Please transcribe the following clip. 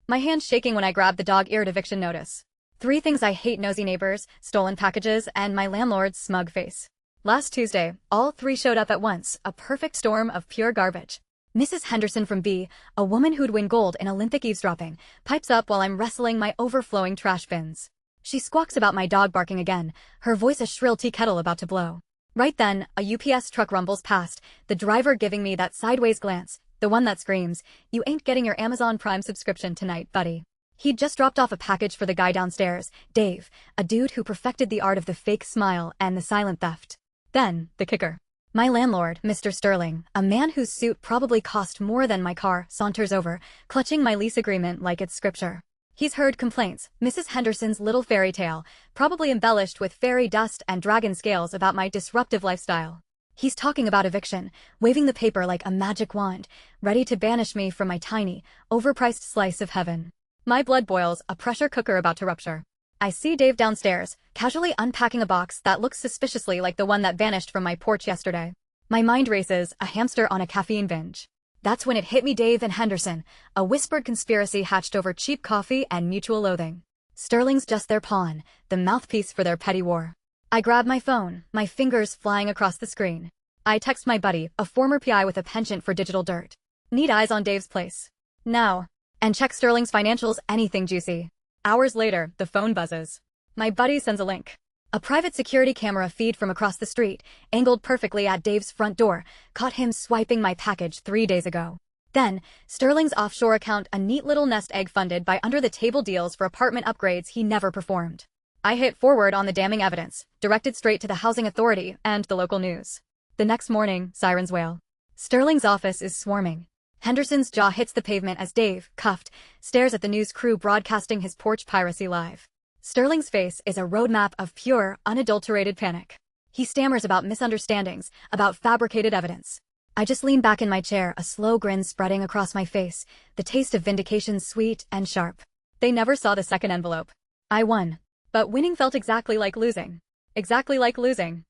my hand shaking when I grabbed the dog eared eviction notice. 3 things I hate: nosy neighbors, stolen packages, and my landlord's smug face. Last Tuesday, all 3 showed up at once, a perfect storm of pure garbage. Mrs. Henderson from B, a woman who'd win gold in Olympic eavesdropping, pipes up while I'm wrestling my overflowing trash bins. She squawks about my dog barking again, her voice a shrill tea kettle about to blow. Right then, a UPS truck rumbles past, the driver giving me that sideways glance, the one that screams, "You ain't getting your Amazon Prime subscription tonight, buddy." He'd just dropped off a package for the guy downstairs, Dave, a dude who perfected the art of the fake smile and the silent theft. Then, the kicker. My landlord, Mr. Sterling, a man whose suit probably cost more than my car, saunters over, clutching my lease agreement like it's scripture. He's heard complaints, Mrs. Henderson's little fairy tale, probably embellished with fairy dust and dragon scales about my disruptive lifestyle. He's talking about eviction, waving the paper like a magic wand, ready to banish me from my tiny, overpriced slice of heaven. My blood boils, a pressure cooker about to rupture. I see Dave downstairs, casually unpacking a box that looks suspiciously like the one that vanished from my porch yesterday. My mind races, a hamster on a caffeine binge. That's when it hit me: Dave and Henderson, a whispered conspiracy hatched over cheap coffee and mutual loathing. Sterling's just their pawn, the mouthpiece for their petty war. I grab my phone, my fingers flying across the screen. I text my buddy, a former PI with a penchant for digital dirt. Need eyes on Dave's place. Now. And check Sterling's financials, anything juicy. Hours later, the phone buzzes. My buddy sends a link. A private security camera feed from across the street, angled perfectly at Dave's front door, caught him swiping my package 3 days ago. Then, Sterling's offshore account, a neat little nest egg funded by under-the-table deals for apartment upgrades he never performed. I hit forward on the damning evidence, directed straight to the housing authority and the local news. The next morning, sirens wail. Sterling's office is swarming. Henderson's jaw hits the pavement as Dave, cuffed, stares at the news crew broadcasting his porch piracy live. Sterling's face is a roadmap of pure, unadulterated panic. He stammers about misunderstandings, about fabricated evidence. I just lean back in my chair, a slow grin spreading across my face, the taste of vindication sweet and sharp. They never saw the second envelope. I won. But winning felt exactly like losing. Exactly like losing.